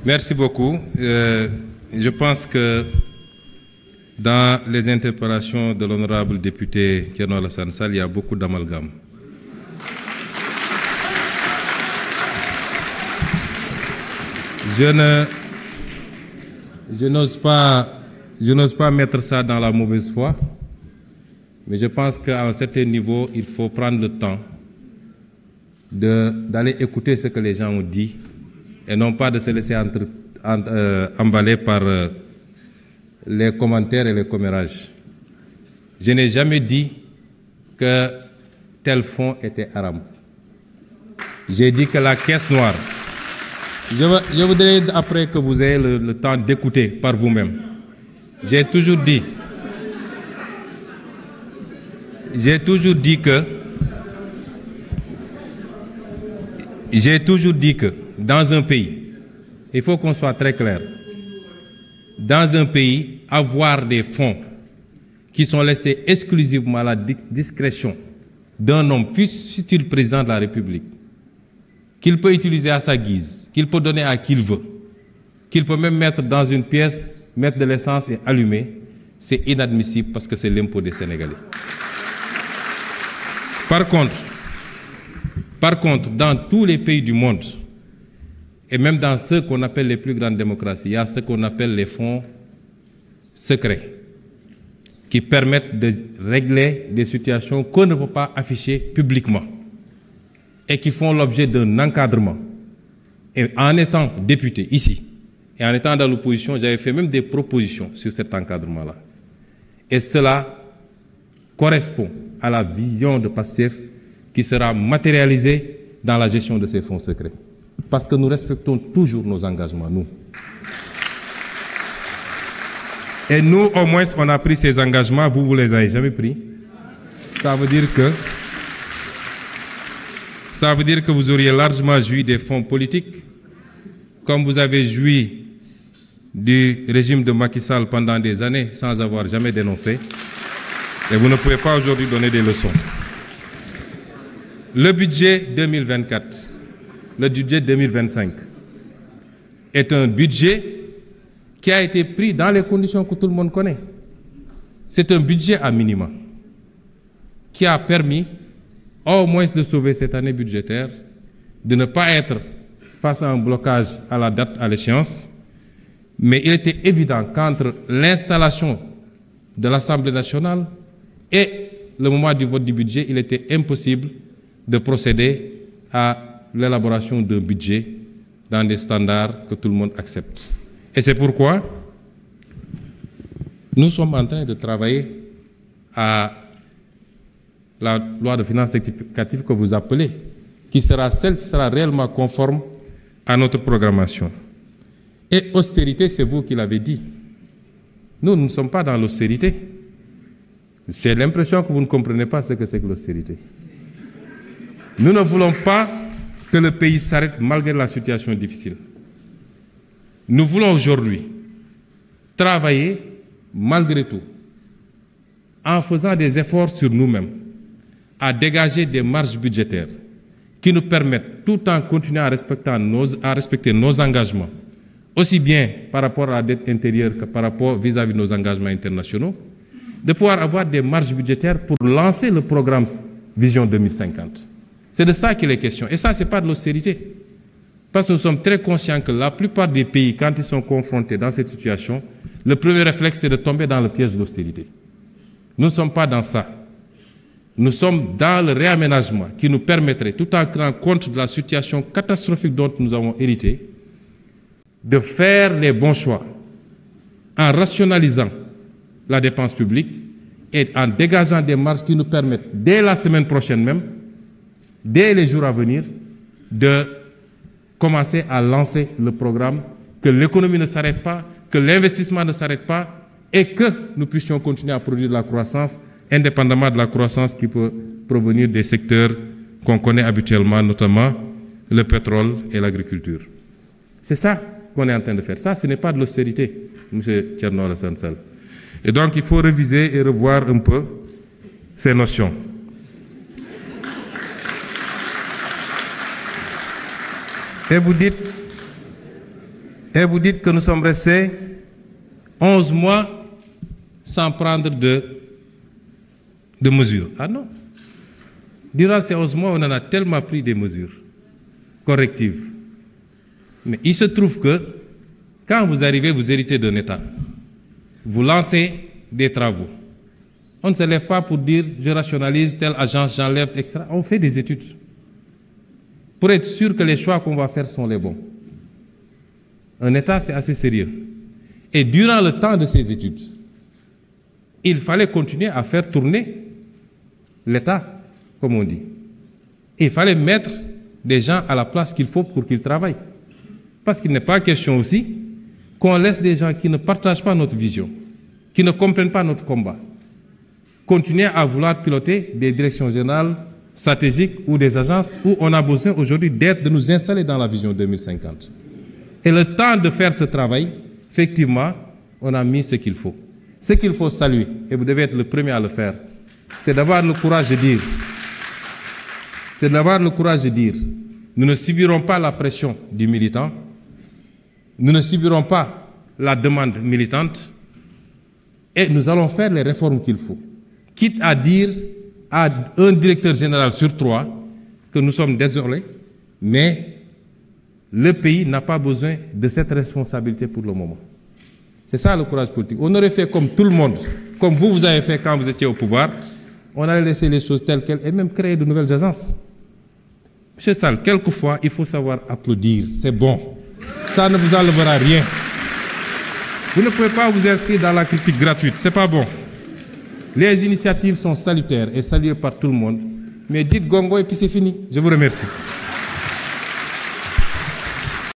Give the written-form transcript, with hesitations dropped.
Merci beaucoup. Je pense que dans les interpellations de l'honorable député Thierno Alassane Sall, il y a beaucoup d'amalgame. Je n'ose pas mettre ça dans la mauvaise foi, mais je pense qu'à un certain niveau, il faut prendre le temps d'aller écouter ce que les gens ont dit et non pas de se laisser emballer par les commentaires et les commérages. Je n'ai jamais dit que tel fonds était haram. J'ai dit que la caisse noire. Je voudrais après que vous ayez le temps d'écouter par vous-même. J'ai toujours dit que dans un pays, il faut qu'on soit très clair, dans un pays, avoir des fonds qui sont laissés exclusivement à la discrétion d'un homme, fût-il président de la République, qu'il peut utiliser à sa guise, qu'il peut donner à qui il veut, qu'il peut même mettre dans une pièce, mettre de l'essence et allumer, c'est inadmissible parce que c'est l'impôt des Sénégalais. Par contre, dans tous les pays du monde, et même dans ceux qu'on appelle les plus grandes démocraties, il y a ce qu'on appelle les fonds secrets, qui permettent de régler des situations qu'on ne peut pas afficher publiquement et qui font l'objet d'un encadrement. Et en étant député ici, et en étant dans l'opposition, j'avais fait même des propositions sur cet encadrement-là. Et cela correspond à la vision de PASTEF qui sera matérialisée dans la gestion de ces fonds secrets. Parce que nous respectons toujours nos engagements, nous. Et nous, au moins, on a pris ces engagements, vous les avez jamais pris. Ça veut dire que vous auriez largement joui des fonds politiques, comme vous avez joui du régime de Macky Sall pendant des années sans avoir jamais dénoncé. Et vous ne pouvez pas aujourd'hui donner des leçons. Le budget 2024, le budget 2025 est un budget qui a été pris dans les conditions que tout le monde connaît. C'est un budget à minima qui a permis au moins de sauver cette année budgétaire, de ne pas être face à un blocage à la date, à l'échéance. Mais il était évident qu'entre l'installation de l'Assemblée nationale et le moment du vote du budget, il était impossible de procéder à l'élaboration d'un budget dans des standards que tout le monde accepte. Et c'est pourquoi nous sommes en train de travailler à la loi de finances rectificative que vous appelez, qui sera celle qui sera réellement conforme à notre programmation. Et austérité, c'est vous qui l'avez dit. Nous ne sommes pas dans l'austérité. C'est l'impression que vous ne comprenez pas ce que c'est que l'austérité. Nous ne voulons pas que le pays s'arrête malgré la situation difficile. Nous voulons aujourd'hui travailler malgré tout, en faisant des efforts sur nous-mêmes, à dégager des marges budgétaires qui nous permettent, tout en continuant à respecter nos engagements, aussi bien par rapport à la dette intérieure que par rapport vis-à-vis de nos engagements internationaux, de pouvoir avoir des marges budgétaires pour lancer le programme Vision 2050. C'est de ça qu'il est question. Et ça, ce n'est pas de l'austérité. Parce que nous sommes très conscients que la plupart des pays, quand ils sont confrontés dans cette situation, le premier réflexe, c'est de tomber dans le piège de l'austérité. Nous ne sommes pas dans ça. Nous sommes dans le réaménagement qui nous permettrait, tout en tenant compte de la situation catastrophique dont nous avons hérité, de faire les bons choix en rationalisant la dépense publique et en dégageant des marges qui nous permettent, dès la semaine prochaine même, dès les jours à venir, de commencer à lancer le programme, que l'économie ne s'arrête pas, que l'investissement ne s'arrête pas et que nous puissions continuer à produire de la croissance indépendamment de la croissance qui peut provenir des secteurs qu'on connaît habituellement, notamment le pétrole et l'agriculture. C'est ça qu'on est en train de faire. Ça, ce n'est pas de l'austérité, M. Thierno Alassane Sall. Et donc, il faut réviser et revoir un peu ces notions. Et vous dites Et vous dites que nous sommes restés 11 mois sans prendre de mesures. Ah non. Durant ces 11 mois, on en a tellement pris des mesures correctives. Mais il se trouve que quand vous arrivez, vous héritez d'un État. Vous lancez des travaux. On ne se lève pas pour dire je rationalise telle agence, j'enlève, etc. On fait des études pour être sûr que les choix qu'on va faire sont les bons. Un État, c'est assez sérieux. Et durant le temps de ces études, il fallait continuer à faire tourner l'État, comme on dit. Il fallait mettre des gens à la place qu'il faut pour qu'ils travaillent. Parce qu'il n'est pas question aussi qu'on laisse des gens qui ne partagent pas notre vision, qui ne comprennent pas notre combat, continuer à vouloir piloter des directions générales stratégiques ou des agences où on a besoin aujourd'hui de nous installer dans la vision 2050. Et le temps de faire ce travail, effectivement, on a mis ce qu'il faut. Ce qu'il faut saluer, et vous devez être le premier à le faire, c'est d'avoir le courage de dire, nous ne subirons pas la pression du militant, nous ne subirons pas la demande militante, et nous allons faire les réformes qu'il faut. Quitte à dire à un directeur général sur 3 que nous sommes désolés, mais le pays n'a pas besoin de cette responsabilité pour le moment. C'est ça le courage politique. On aurait fait comme tout le monde, comme vous avez fait quand vous étiez au pouvoir, on allait laisser les choses telles quelles et même créer de nouvelles agences. Monsieur Sall, quelquefois, il faut savoir applaudir, c'est bon. Ça ne vous enlèvera rien. Vous ne pouvez pas vous inscrire dans la critique gratuite, c'est pas bon. Les initiatives sont salutaires et saluées par tout le monde, mais dites gongo et puis c'est fini. Je vous remercie.